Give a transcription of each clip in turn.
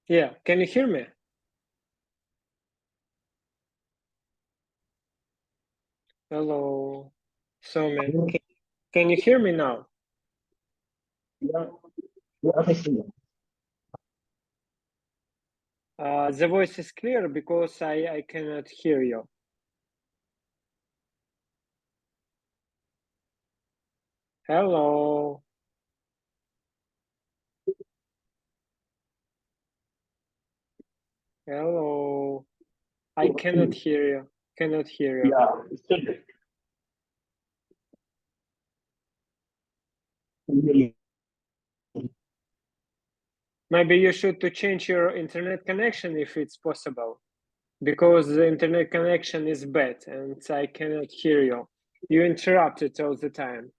Yeah, can you hear me? Hello, Somi. Can you hear me now? Yeah, yeah, I see. The voice is clear because I cannot hear you. Hello, hello. I cannot hear you. Cannot hear you. Yeah, it's good. Maybe you should to change your internet connection if it's possible, because the internet connection is bad and I cannot hear you. You interrupt it all the time.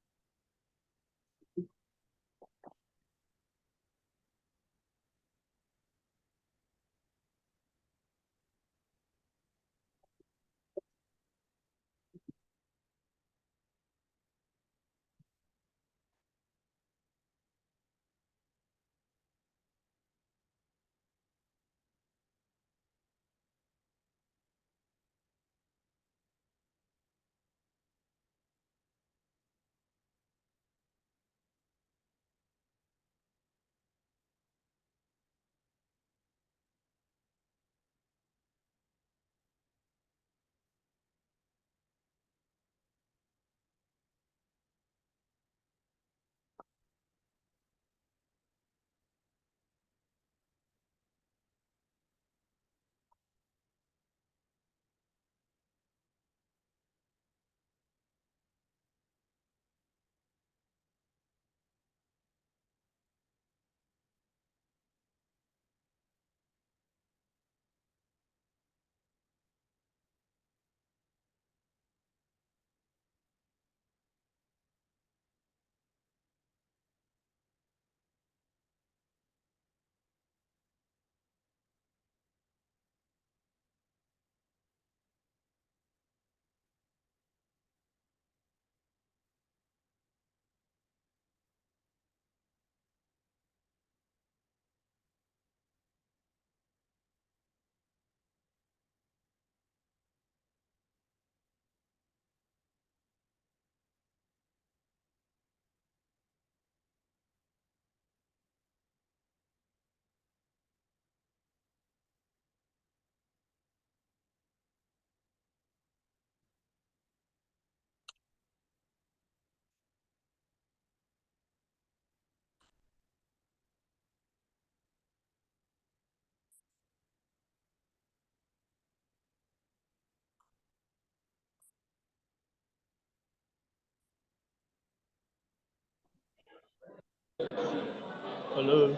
Hello.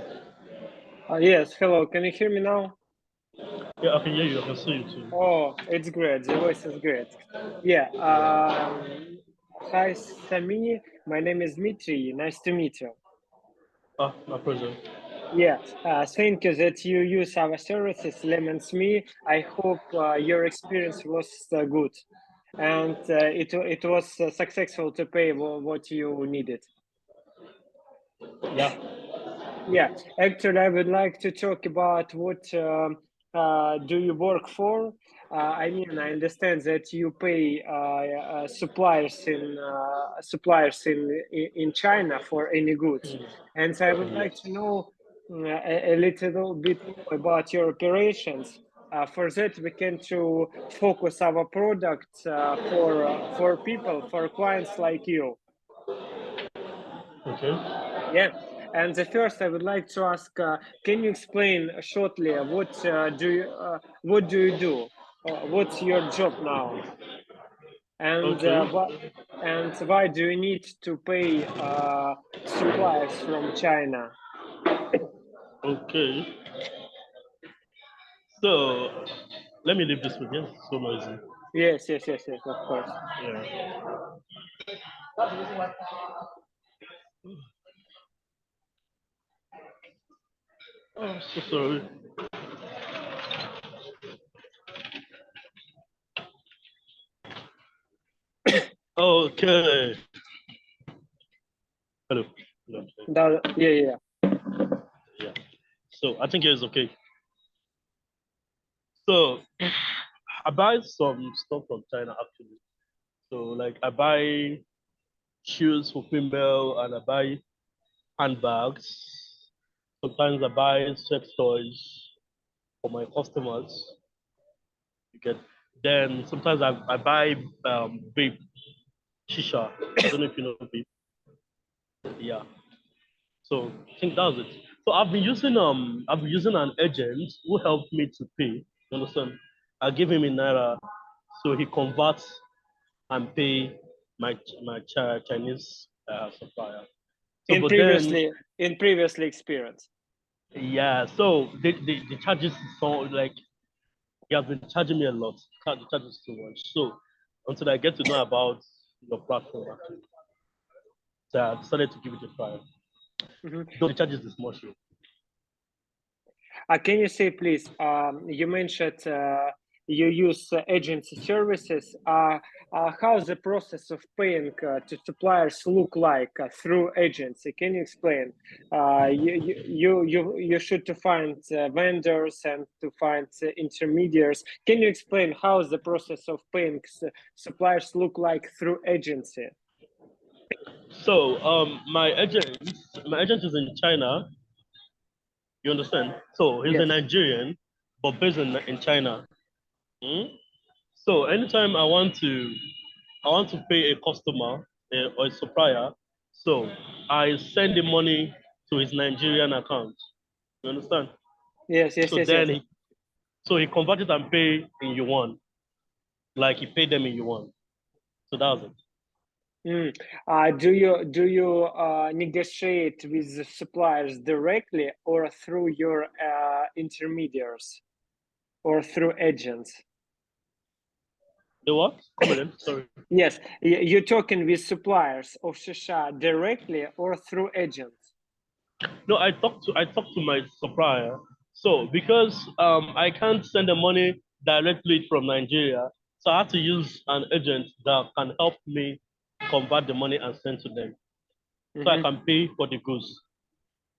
Yes, hello, can you hear me now? Yeah, I can hear you. I can see you too. Oh, it's great. The voice is great. Yeah. Hi, Sami. My name is Dmitry. Nice to meet you. Ah, my pleasure. Yeah. Thank you that you use our services, Lemons Me. I hope your experience was good, and it was successful to pay what you needed. Yeah. Yeah, actually, I would like to talk about what do you work for. I mean, I understand that you pay suppliers in China for any goods, and so I would like to Yes. know a little bit more about your operations. For that, we can to focus our products for people, for clients like you. Okay. Yeah, and the first I would like to ask, can you explain shortly what do you do? What's your job now? And Okay. why do you need to pay suppliers from China? Okay. So let me leave this with you. So noisy. Yes, yes, yes, yes, of course. Yeah. Oh, I'm so sorry. Okay. Hello. Hello. Yeah, yeah. Yeah. So I think it's okay. So I buy some stuff from China actually. So like I buy shoes for female and I buy handbags. Sometimes I buy sex toys for my customers. You get. Then sometimes I buy vape, shisha. I don't know if you know vape. Yeah. So I think that's it. So I've been using an agent who helped me to pay. You understand? I give him in naira, so he converts and pay my Chinese supplier. So, but then, in previously experience. yeah, so the charges is so like he has been charging me a lot. The charges too much. So until I get to know about your platform, actually, so I decided to give it a try. Mhm. Though the charges is much. Can you say, please, you mentioned you use agency services. How the process of paying to suppliers look like through agency? Can you explain? You should to find vendors and to find intermediaries. Can you explain how the process of paying suppliers look like through agency? So my agent is in China. You understand? So he's a Yes. Nigerian, but based in China. Hmm? So anytime I want to pay a customer or a supplier, so I send the money to his Nigerian account. You understand? Yes. Yes. So Yes. Yes. then he converted and pay in yuan, like he paid them in yuan. So that was it. Mm. Do you negotiate with the suppliers directly or through your intermediaries or through agents? The what? Come again. Sorry. Yes, you're talking with suppliers of Shisha directly or through agents. No, I talked to my supplier. So because I can't send the money directly from Nigeria, so I had to use an agent that can help me convert the money and send to them, so I Hmm. can pay for the goods.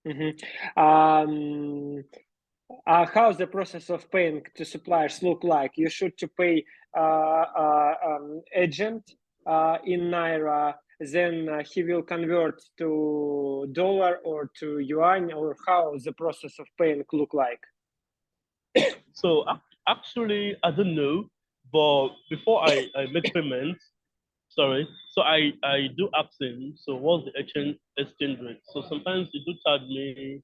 Hmm. Um, how's the process of paying to suppliers look like? You should to pay agent in naira, then he will convert to dollar or to yuan, or how the process of paying look like? So actually, I don't know, but before I make payment, sorry, so I do ask him. So what's the exchange rate? So sometimes he do charge me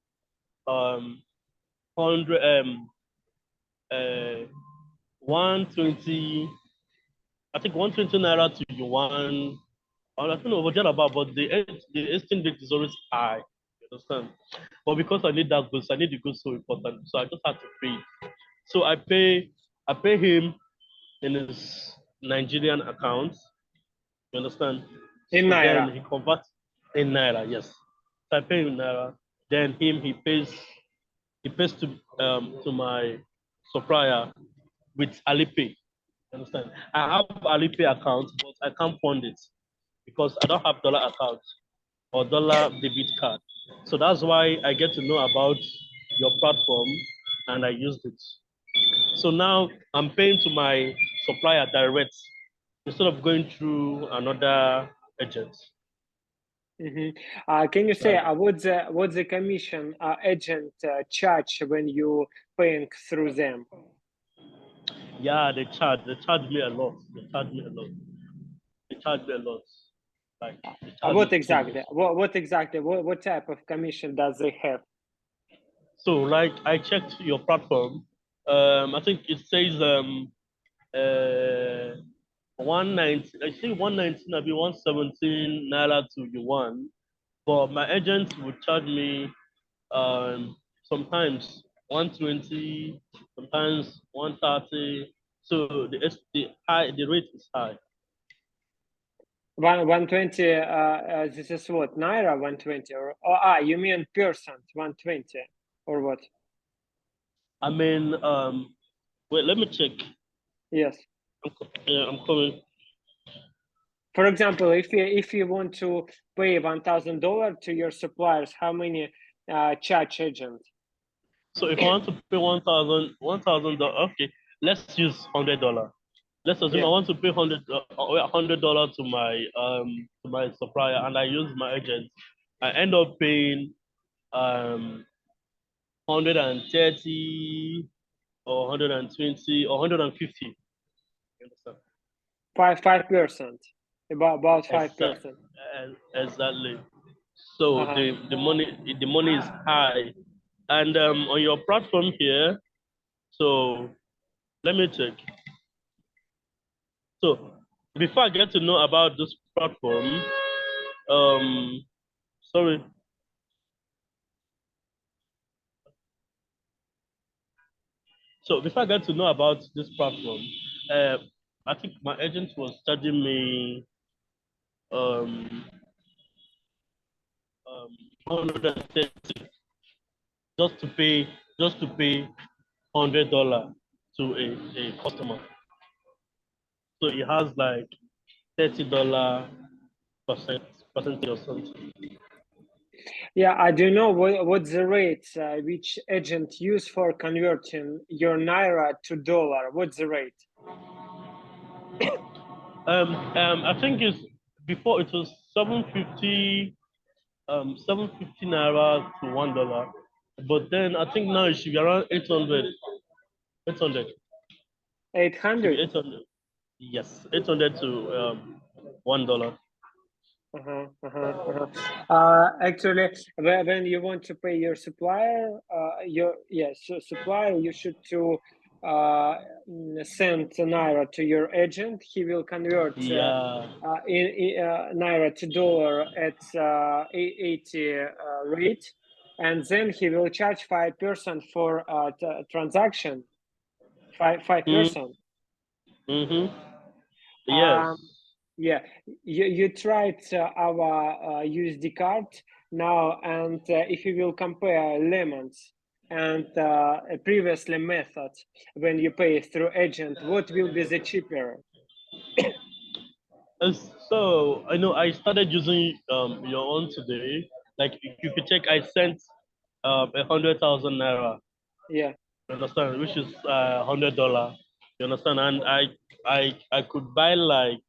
100 uh 120. I think 120 naira to yuan. I don't know what about, but the exchange rate is always high. You understand? But because I need the goods so important, so I just had to pay. So I pay him in his Nigerian account. You understand? In So then naira. he converts in naira. Yes, so I pay him in naira. Then he pays to my supplier with Alipay. Understand? I have Alipay account, but I can't fund it because I don't have dollar account or dollar debit card. So that's why I get to know about your platform and I used it. So now I'm paying to my supplier direct instead of going through another agent. Hmm. Can you say what's the commission agent charge when you paying through them? Yeah, they charge me a lot. They charge me a lot. They charge me a lot. Like they charge me What too much. exactly? What exactly? What type of commission does they have? So like I checked your platform. I think it says uh 190, I think 119, maybe 117 naira to yuan. But my agent would charge me sometimes 120, sometimes 130. So the rate is high. 120. This is what naira 120 or you mean percent 120 or what? I mean, wait, let me check. Yes. Yeah, I'm coming. For example, if you want to pay $1,000 to your suppliers, how many charge agent? So if I want to pay 1,000, okay, let's use $100. Let's assume I Yeah. want to pay $100 to my supplier, and I use my agent. I end up paying 130 or 120 or 150. You understand? 5%, about Exactly. 5%. Exactly. So Uh-huh. the money is high, and on your platform here. So let me check. So before I get to know about this platform, um, Sorry. So before I got to know about this platform, uh, I think my agent was charging me um 130 just to pay $100 to a customer. So it has like $30 percent percentage or something. Yeah, I don't know what the rate which agent use for converting your naira to dollar. What's the rate? I think it's before it was 750 naira to $1. But then I think now it should be around 800. 800. It should be 800. 800. Yes, 800 to $1. Uh-huh, uh-huh, uh-huh. Actually, when you want to pay your supplier, so supplier, you should to uh, send naira to your agent. He will convert Yeah. naira to dollar at 80 rate, and then he will charge 5% for transaction. 5%. Mm-hmm. Um, Yes. yeah, you tried our USD card now, and if you will compare lemons and a previously method when you pay through agent, what will be the cheaper? So I know I started using your own today. Like if you could check, I sent 100,000 naira. Yeah. You understand? Which is $100. You understand? And I could buy like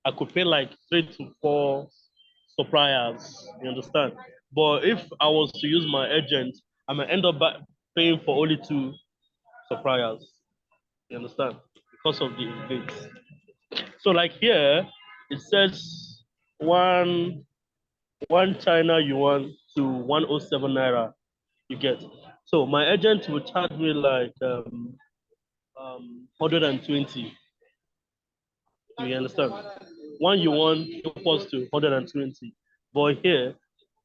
I could pay like 3 to 4 suppliers. You understand? But if I was to use my agent, I might end up paying for only 2 suppliers. You understand? Because of the gates. So like here, it says one one China yuan to 107 naira. You get. So my agent will charge me like 120. You understand? One yuan equals to 120. But here,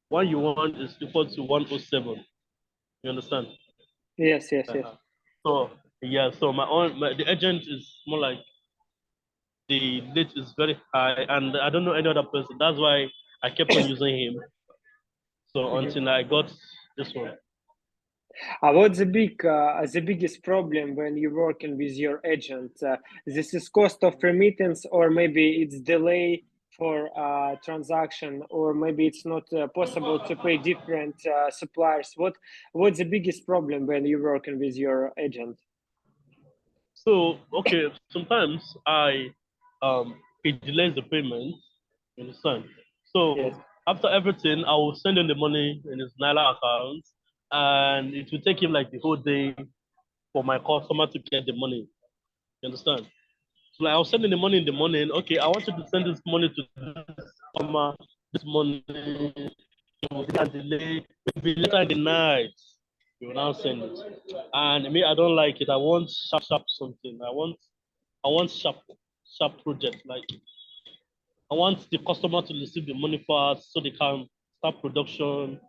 one yuan is equal to 107. You understand? Yes, yes, yes. Uh-huh. So yeah, so the agent is more like the rate is very high, and I don't know any other person. That's why I kept on using him. So Mhm. until I got this one. What's the biggest problem when you're working with your agent? This is cost of remittance, or maybe it's delay for transaction, or maybe it's not possible to pay different suppliers. What's the biggest problem when you're working with your agent? So okay, sometimes it delays the payment. You understand? So Yes. after everything, I will send him the money in his Naira account, and it will take him like the whole day for my customer to get the money. You understand? So like I was sending the money in the morning. Okay, I wanted to send this money to this customer this morning. It will delay. Maybe later in the night, you will now send it. And me, I don't like it. I want sharp something. I want sharp project. Like I want the customer to receive the money fast so they can start production,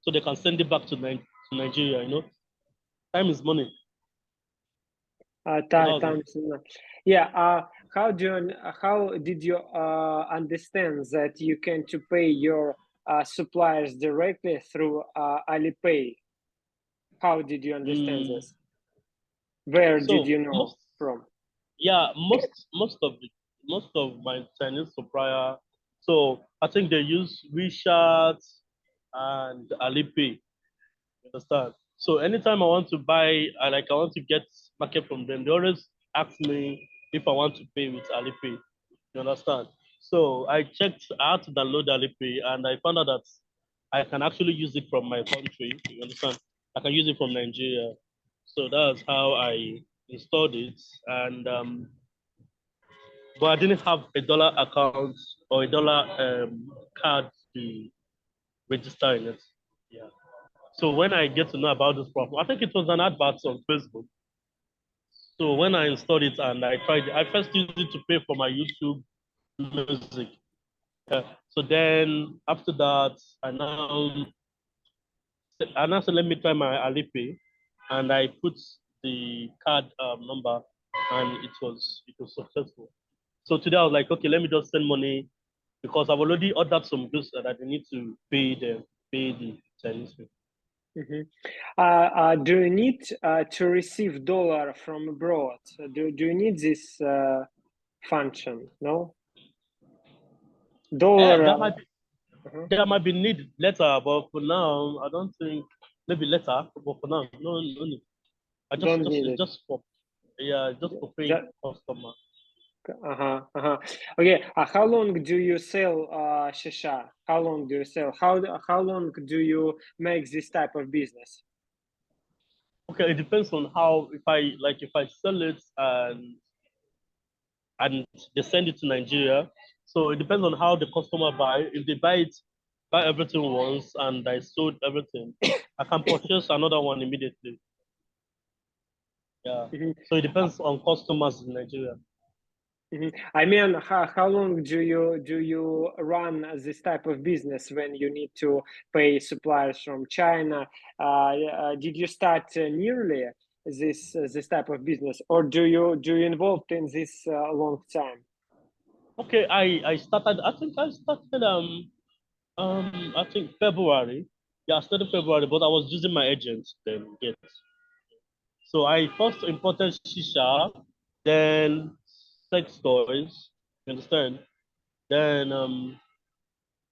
so they can send it back to Nigeria. Time is money. So that's Time it. is enough. Yeah. How did you understand that you can to pay your suppliers directly through Alipay? How did you understand Mm, this? Where did so you know from? yeah, most of my Chinese supplier. So I think they use WeChat and Alipay. You understand? So anytime I want to buy, I want to get market from them, they always ask me if I want to pay with Alipay. You understand? So I had to download Alipay, and I found out that I can actually use it from my country. You understand? I can use it from Nigeria. So that's how I installed it. And but I didn't have a dollar account or a dollar card to register in it. Yeah. So when I get to know about this problem, I think it was an advert on Facebook. So when I installed it and I tried it, I first used it to pay for my YouTube music. So then after that, I now said let me try my Alipay, and I put the card number, and it was successful. So today I was like, okay, let me just send money because I've already ordered some goods that I need to pay the Chinese people. Mhm. Do you need to receive dollar from abroad? Do you need this function? No, Eh, dollar. that might be Uh-huh. there might be need later, but for now, I don't think maybe later, but for now, no need. I Don't just need it's it. just for yeah, just for paying Just, customer. uh-huh, uh-huh. Okay. How long do you sell shisha? How long do you sell? How long do you make this type of business? Okay, it depends on how if I sell it and they send it to Nigeria. So it depends on how the customer buy. If they buy everything once and I sold everything, I can purchase another one immediately. Yeah. Mhm. So it depends on customers in Nigeria. I mean, how long do you run this type of business when you need to pay suppliers from China? Did you start nearly this type of business, or do you involved in this long time? Okay, I think February. Yeah, I started February, but I was using my agent then. Yes. So I first imported shisha, then sex toys. You understand? Then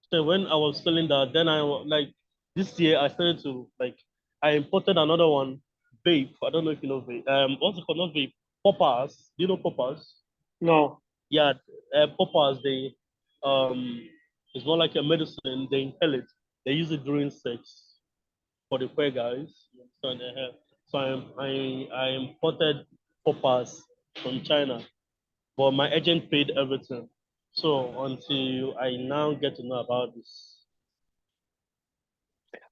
so when I was selling that, then like this year I started to like I imported another one, vape. I don't know if you know vape. What's it called? Not vape. Poppers. Do you know poppers? No. Yeah, poppers. Um, it's more like a medicine. They inhale it. They use it during sex for the queer guys. You understand? So I imported poppers from China, but my agent paid everything. So until I now get to know about this.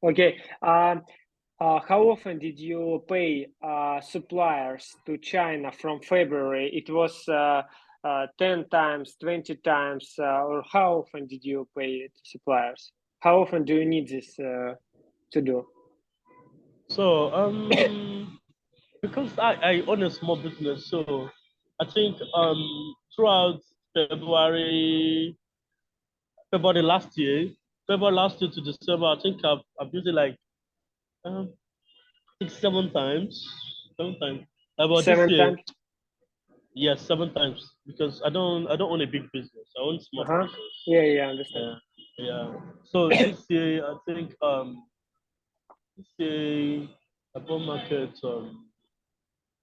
Okay. How often did you pay suppliers to China from February? It was 10 times, 20 times, or how often did you pay to suppliers? How often do you need this to do? So because I own a small business, so I think throughout February February last year, February last year to December, I think I've used it like um, 6, 7 times, 7 times. About this Seven year, times? yes, 7 times because I don't own a big business. I own small Uh-huh. business. Yeah, I understand. Yeah, yeah. So this year, I think this year I bought market.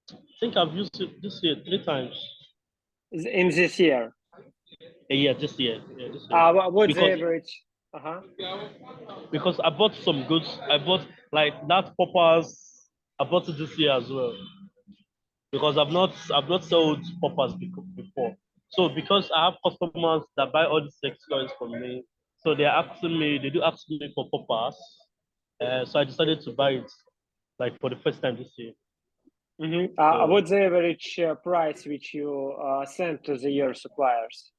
I think I've used it this year 3 times. In this year. Yeah, this year. Yeah, this year. What's the Because average? Uh-huh. because I bought some goods. I bought like that poppers. I bought it this year as well because I've not sold poppers before. So because I have customers that buy all these sex toys from me, so they do ask me for poppers. So I decided to buy it like for the first time this year. Mm-hmm. So What's the average price which you send to your suppliers?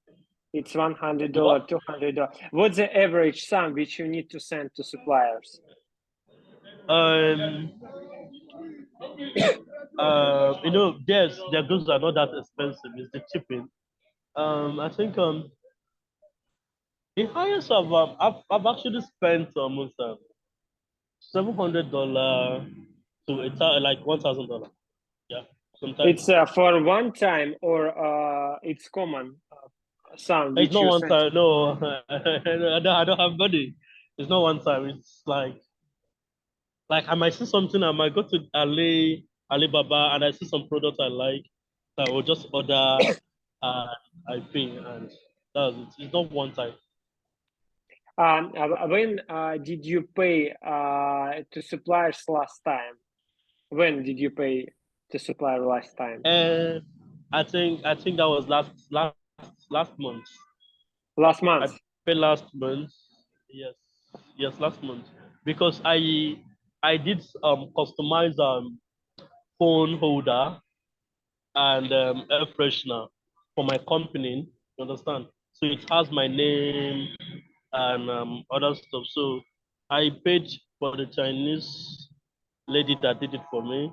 It's $100, what? $200. What's the average sum which you need to send to suppliers? Um, their goods are not that expensive. It's the shipping. I think the highest I've actually spent almost $700 to like $1,000. Yeah, sometimes It's for one time or it's common sum it's which not you one send. time. No, I don't have money. It's not one time. It's like I might see something. I might go to Alibaba and I see some product I like. So I will just order and I pay and that's it. It's not one time. When did you pay to suppliers last time? When did you pay to supplier last time? And I think that was last month. Last I month. paid last month. Yes, yes, last month because I did customize phone holder and air freshener for my company. You understand? So it has my name and other stuff. So I paid for the Chinese lady that did it for me.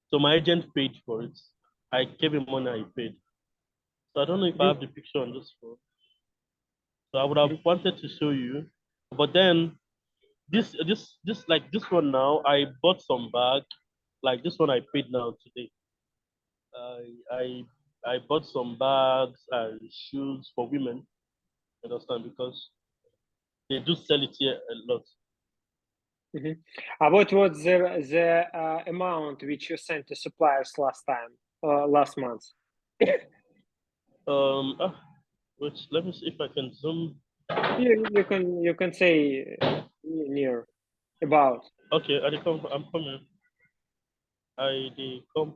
So my agent paid for it. I gave him money, I paid. So I don't know if I Mhm, have the picture on this phone. So I would have mhm, wanted to show you. But then this one now, I bought some bag. Like this one I paid now today. I I I bought some bags and shoes for women, you understand, because they do sell it here a lot. mhm. What was the amount which you sent to suppliers last time, last month? Um, ah, which let me see if I can zoom. You can say near about. Okay, I'm coming. I dey come.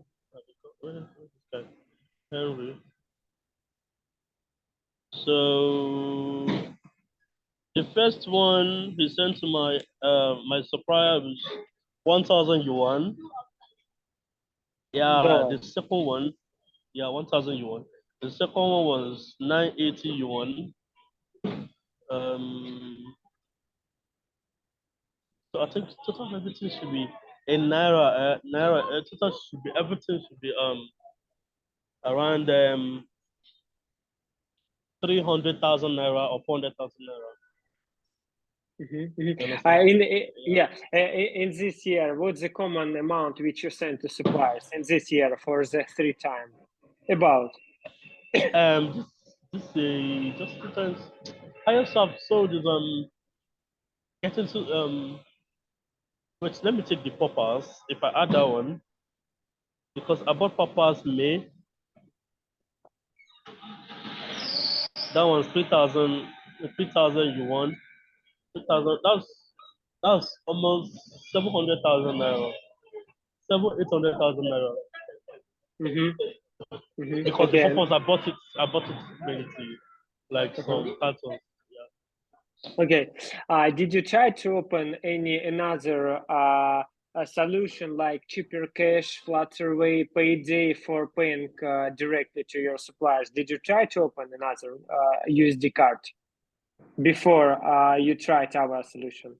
Where is this guy? Henry. So the first one he sent to my supplier was 1,000 yuan. Yeah, Dollar. the second one, yeah, 1,000 yuan. The second one was 980 yuan. Um, so I think total everything should be in naira. Naira total should be everything should be around 300,000 naira or 400,000 naira. Mhm, mhm. You understand? Yeah. Yeah, in this year, what's the common amount which you send to suppliers in this year for the 3 time? About. This just depends. Highest I've sold is getting to wait, let me take the poppers. If I add that one, because I bought poppers May, that one's 3,000 yuan. 3,000. That's almost 700,000 naira. 800,000 naira. Because the Okay. poppers I bought it plenty, like Uh-huh. some cartons. Okay. Did you try to open any another solution like cheaper cash, flatter way, payday for paying directly to your suppliers? Did you try to open another USD card before you tried our solution?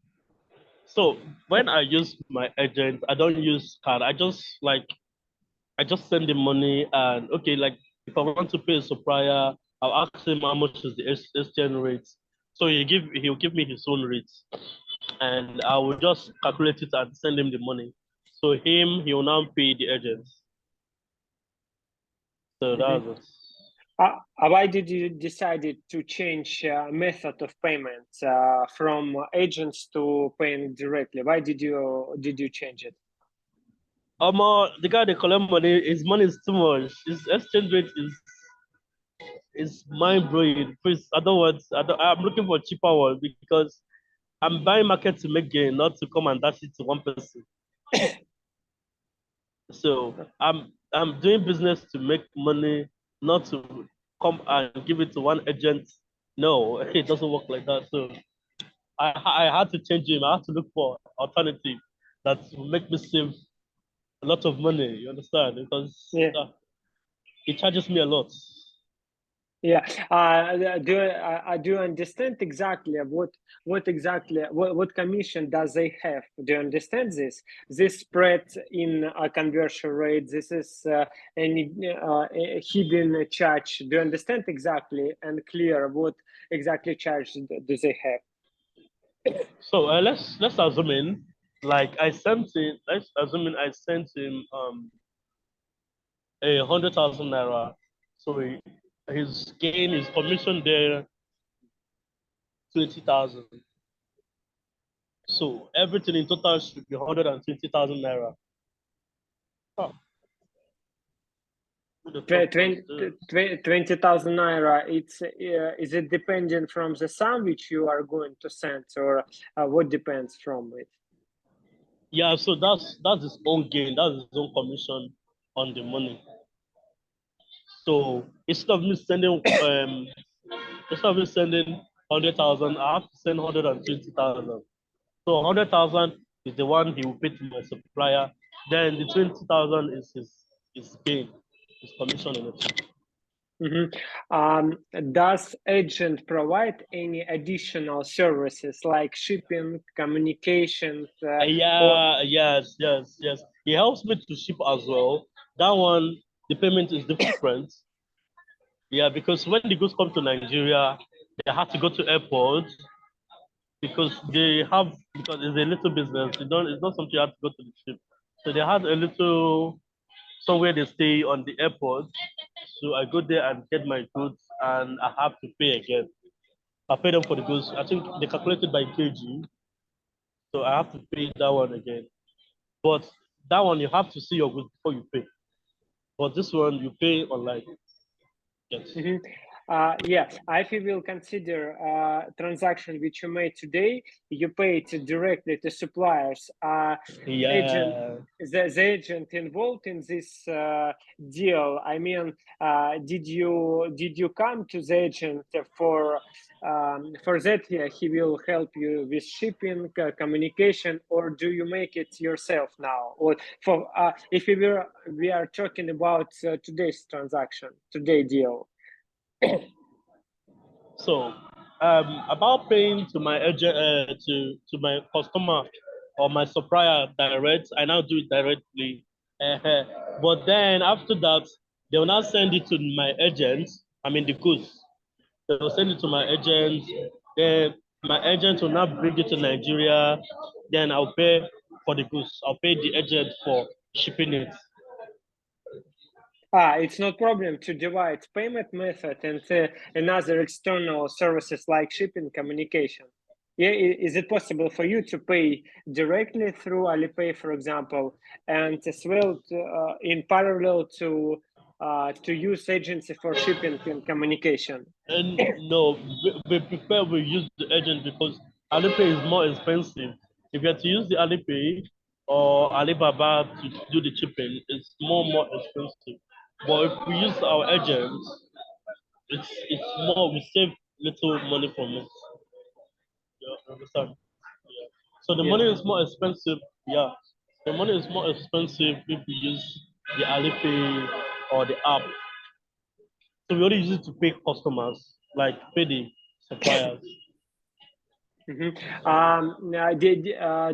So when I use my agent, I don't use card. I just send him money and okay, like if I want to pay a supplier, I'll ask him how much is the exchange rate. So he'll give me his own rate, and I will just calculate it and send him the money. So he will now pay the agent. So Mhm. that's it. Why did you decided to change method of payment from agents to paying directly? Why did you change it? The guy they collect money, his money is too much. His exchange rate is mind blowing. Please, I don't want. I'm looking for a cheaper one because I'm buying market to make gain, not to come and dash it to one person. So I'm doing business to make money, not to come and give it to one agent. No, it doesn't work like that. So I had to change him. I had to look for alternative that will make me save a lot of money. You understand? Because Yeah. it charges me a lot. Yeah, do you understand exactly what commission does they have? Do you understand this? This spread in conversion rate. This is any a hidden charge. Do you understand exactly and clear what exactly charge do they have? So let's assume in like I sent him. Let's assume in I sent him 100,000 naira. So his gain, his commission there 20,000. So everything in total should be 120,000 naira. Oh, who the fuck does this? 20,000 naira. It's is it dependent from the sum which you are going to send, or what depends from it? Yeah, so that's his own gain. That's his own commission on the money. So instead of me sending 100,000, I have to send 120,000. So 100,000 is the one he will pay to my supplier. Then the 20,000 is his gain, his commission on it. Mhm. Does agent provide any additional services like shipping, communication, or Yeah, yes. He helps me to ship as well. That one, the payment is different. Yeah, because when the goods come to Nigeria, they have to go to airport because because it's a little business. It's not something you have to go to the ship. So they have a little somewhere they stay on the airport. So I go there and get my goods and I have to pay again. I pay them for the goods. I think they calculated by kg. So I have to pay that one again. But that one you have to see your goods before you pay. But this one you pay online. Yes. Mhm. Yeah, if you will consider transaction which you made today, you pay it directly to suppliers. Agent, Yeah. the agent involved in this deal. I mean, did you come to the agent for that? He will help you with shipping, communication, or do you make it yourself now? Or for if we are talking about today's transaction, today deal. So about paying to my agent to my customer or my supplier direct, I now do it directly. But then after that, they will now send it to my agent. I mean the goods. They will send it to my agent. Then my agent will now bring it to Nigeria. Then I'll pay for the goods. I'll pay the agent for shipping it. It's no problem to divide payment method and another external services like shipping communication. Yeah, is it possible for you to pay directly through Alipay, for example, and as well in parallel to use agency for shipping and communication? And no, we prefer we use the agent because Alipay is more expensive. If you have to use the Alipay or Alibaba to do the shipping, it's more expensive. But if we use our agent, it's more we save little money from it. You understand? Yeah. So the Yeah. money is more expensive. Yeah, the money is more expensive if we use the Alipay or the app. So we only use it to pay customers, like pay the suppliers. Mhm.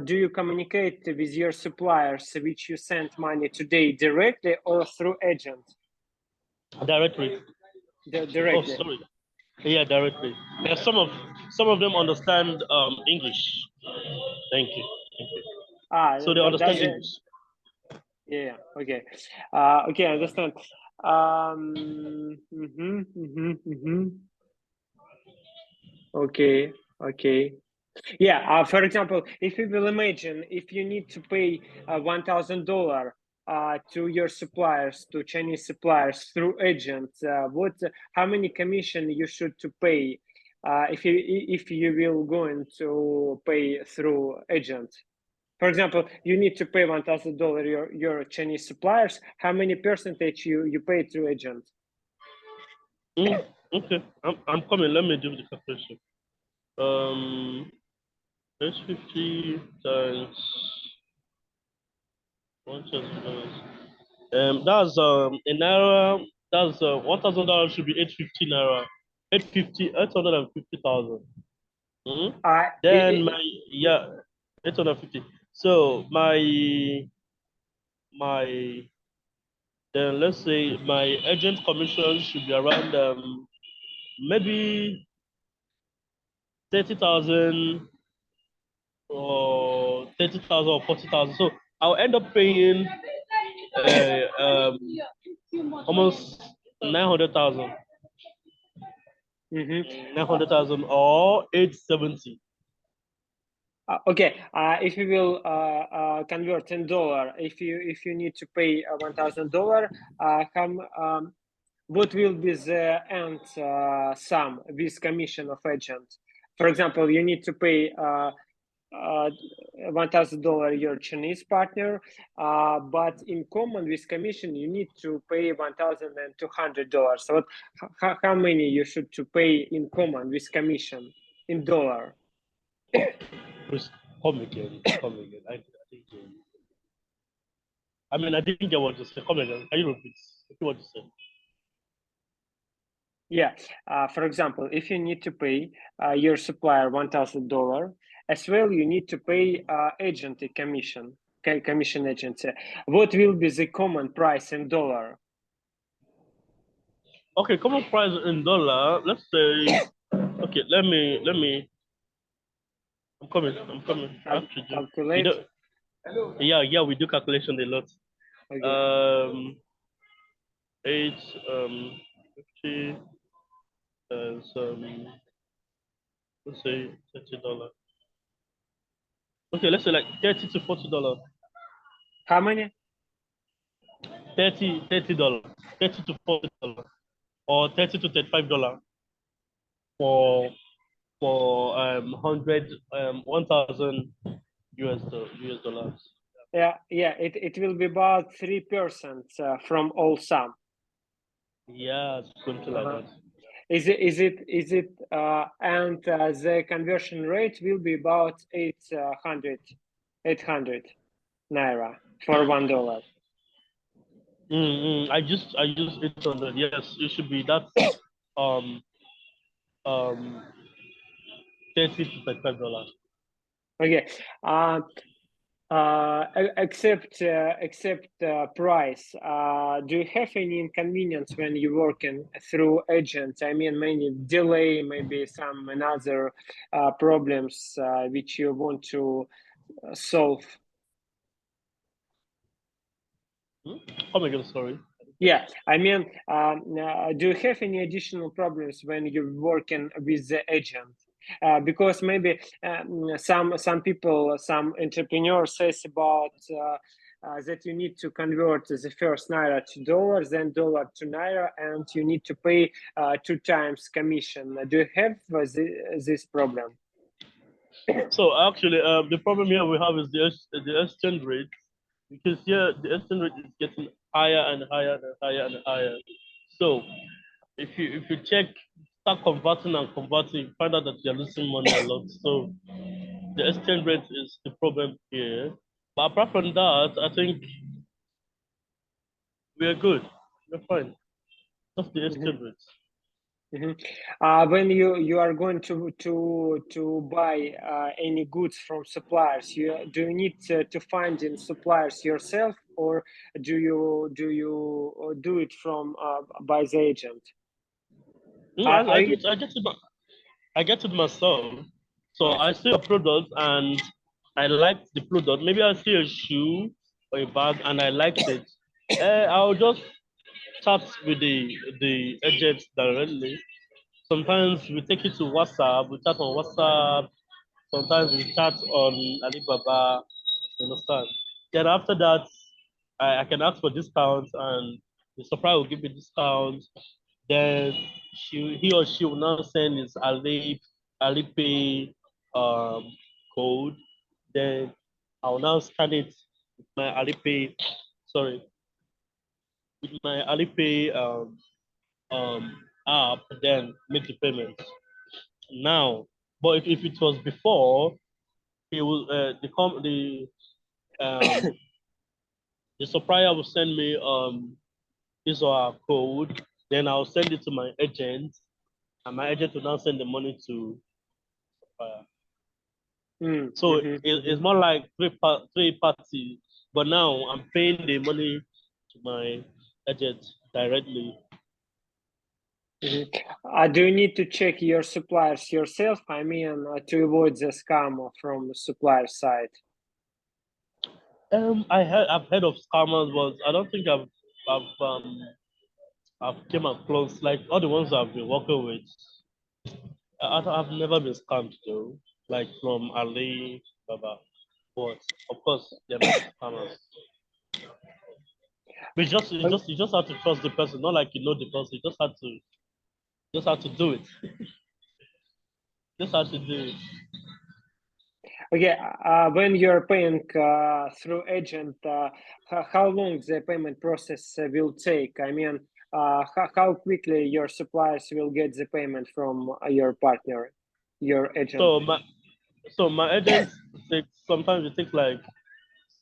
Do you communicate with your suppliers which you send money today directly or through agent? Directly. Oh, Directly. sorry. Yeah, directly. Yeah, some of them understand English. Thank you. Thank you. So they Does understand it? English. Yeah. Okay. Okay. I understand. Okay. Okay. Yeah. For example, if you will imagine if you need to pay $1,000 to your suppliers, to Chinese suppliers through agents, how many commission you should to pay if you will going to pay through agent? For example, you need to pay $1,000 your Chinese suppliers. How many percentage you pay through agent? Okay, I'm coming. Let me do the calculation. Um, that's 50 times 1,000 dollars. That's in naira. That's $1,000 should be 850 naira. 850,000. Mm-hmm. Uh, Then it, my yeah 850. So my then let's say my agent commission should be around maybe 30,000 or 30,000 or 40,000. So I'll end up paying almost 900,000, mhm. 900,000 or 870. Okay, if you will convert in dollar, if you need to pay $1,000, what will be the end sum with commission of agent? For example, you need to pay $1,000 your Chinese partner, but in common with commission you need to pay $1,200. So how many you should to pay in common with commission in dollar? Please come again. Come again. I didn't get you. I mean, I didn't get what you said. Come again. Can you repeat? Repeat what you said. Yeah. For example, if you need to pay your supplier $1,000, as well, you need to pay agent a commission, commission agent. What will be the common price in dollar? Okay, common price in dollar. Let's say. Okay, let me. I'm coming. I'm coming. I have to do. You Calculate. know. Yeah. We do calculation a lot. Okay. Um, eight 50 is let's say $30. Okay, let's say like $30 to $40. How many? 30 $30, $30 to $40, or $30 to $35 for 100 1,000 US dollars. Yeah. It will be about 3% from all sum. Yeah, something like Uh-huh. that. And the conversion rate will be about 800 naira for $1. I just 800. Yes, it should be that um um $30 to $35. Okay. Uh, except price. Do you have any inconvenience when you're working through agents? I mean, maybe delay, maybe some another problems which you want to solve. Hmm? Come again, sorry. Yeah, I mean, do you have any additional problems when you're working with the agent? Because maybe some people, some entrepreneurs says about that you need to convert the first naira to dollars, then dollar to naira, and you need to pay 2 times commission. Do you have this problem? So actually, the problem here we have is the exchange rate, because here the exchange rate is getting higher and higher and higher and higher. So if you check, start converting and converting, you find out that you're losing money a lot. So the exchange rate is the problem here. But apart from that, I think we're good. We're fine. Just the Mhm. exchange rate. Mhm. When you are going to buy any goods from suppliers, do you need to find in suppliers yourself, or do it from by the agent? I Are you? I get it myself. So Uh, I see a product and I like the product. Maybe I see a shoe or a bag and I liked it. I'll just chat with the agent directly. Sometimes we take it to WhatsApp. We chat on WhatsApp. Sometimes we chat on Alibaba. You understand? Then after that, I can ask for discounts and the supplier will give me discounts. Then he or she will now send his Alipay code. Then I'll now scan it with my Alipay, sorry, with my Alipay app, then make the payment. Now, but if it was before, he will um the supplier will send me his or her code, then I'll send it to my agent, and my agent will now send the money to supplier. So it's mhm. more like three parties, but now I'm paying the money to my agent directly. Mhm. Do you need to check your suppliers yourself? I mean, to avoid the scam from the supplier side. I've heard of scammers, but I don't think I've came across like all the ones I've been working with. I've never been scammed though, like from Ali Baba. But of course, they're not scammers. But you just have to trust the person, not like you know the person. Just have to do it. Just have to do it. Okay, when you're paying through agent, how long the payment process will take? I mean, how quickly your suppliers will get the payment from your partner, your agent? So my agent takes sometimes it takes like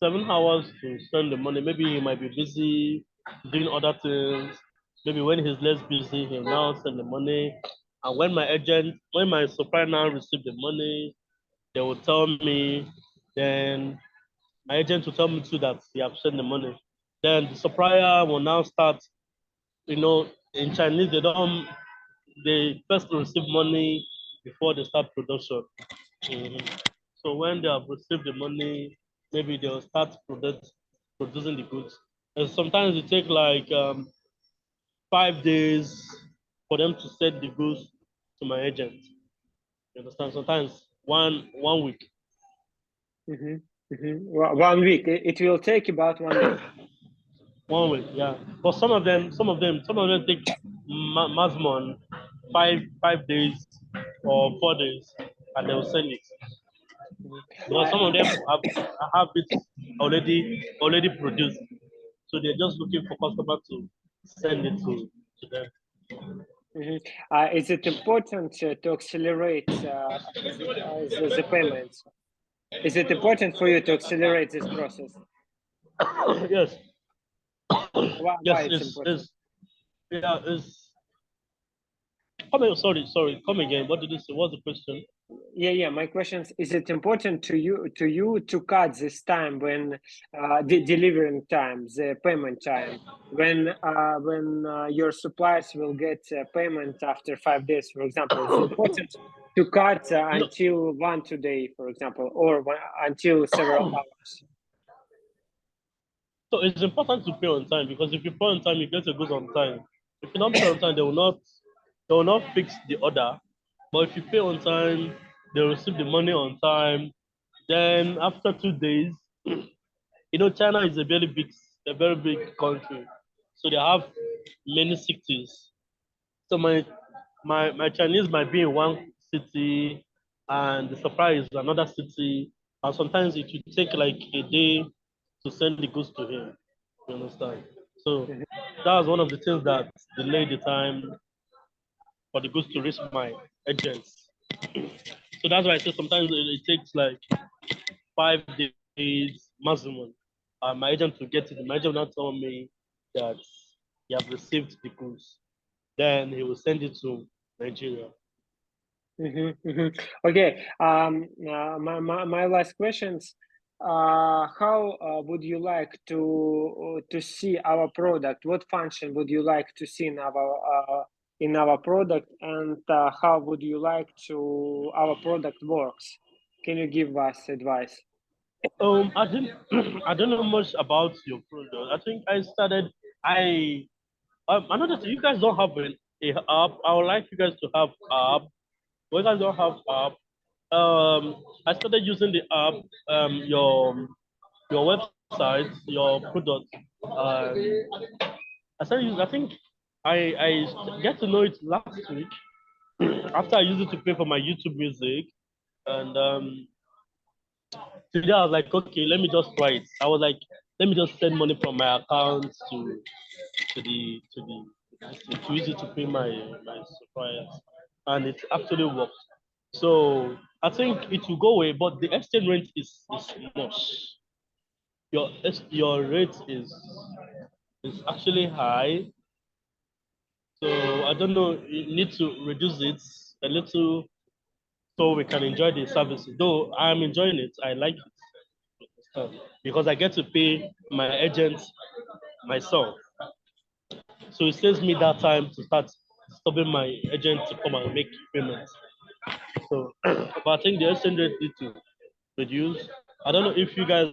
7 hours to send the money. Maybe he might be busy doing other things. Maybe when he's less busy, he'll now send the money. And when my supplier now receive the money, they will tell me. Then my agent will tell me too that he have sent the money. Then the supplier will now start. In Chinese they first receive money before they start production. Mhm. So when they have received the money, maybe they'll start producing the goods. And sometimes it take like 5 days for them to send the goods to my agent. You understand? Sometimes one week. Mm-hmm. Mm-hmm. 1 week. It will take about 1 week. 1 week, yeah. But some of them take maximum five days or 4 days, and they will send it. Mhm. Because some of them have it already produced, so they're just looking for customer to send it to them. Mhm. Is it important to accelerate the payments? Is it important for you to accelerate this process? Yes, Why yes, it's important? yeah, it's. Come again, sorry, come again. What did you say? What's the question? Yeah. My question is it important to you to cut this time when the delivering time, the payment time, when your suppliers will get payment after 5 days, for example? Is it important to cut No, until 1 2 day, for example, or until several hours? so it's important to pay on time because if you pay on time, you get a goods on time. If you don't pay on time, they will not fix the order. But if you pay on time, they receive the money on time. Then after 2 days, China is a very big country, so they have many cities. So my Chinese might be in one city, and the supplier is another city, and sometimes it will take like a day to send the goods to him. You understand? So Mhm. that's one of the things that delay the time for the goods to reach my agents. So that's why I say sometimes it takes like 5 days maximum. My agent will get it. My agent will not tell me that he have received the goods. Then he will send it to Nigeria. Okay. My last questions. How would you like to see our product? What function would you like to see in our product, and how would you like to our product works? Can you give us advice? I didn't I don't know much about your product. I think another thing. You guys don't have a app. I would like you guys to have app. You guys don't have app. I started using the app. Your website, your product. I started using. I think I get to know it last week after I used it to pay for my YouTube music, and today I was like, okay, let me just try it. I was like, let me just send money from my account to use it to pay my suppliers, and it actually worked. So I think it will go away, but the exchange rate is much. Your rate is actually high, so I don't know. You need to reduce it a little so we can enjoy the services. Though I'm enjoying it, I like it because I get to pay my agents myself. So it saves me that time to start stopping my agent to come and make payments. So, but I think the exchange rate need to reduce. I don't know if you guys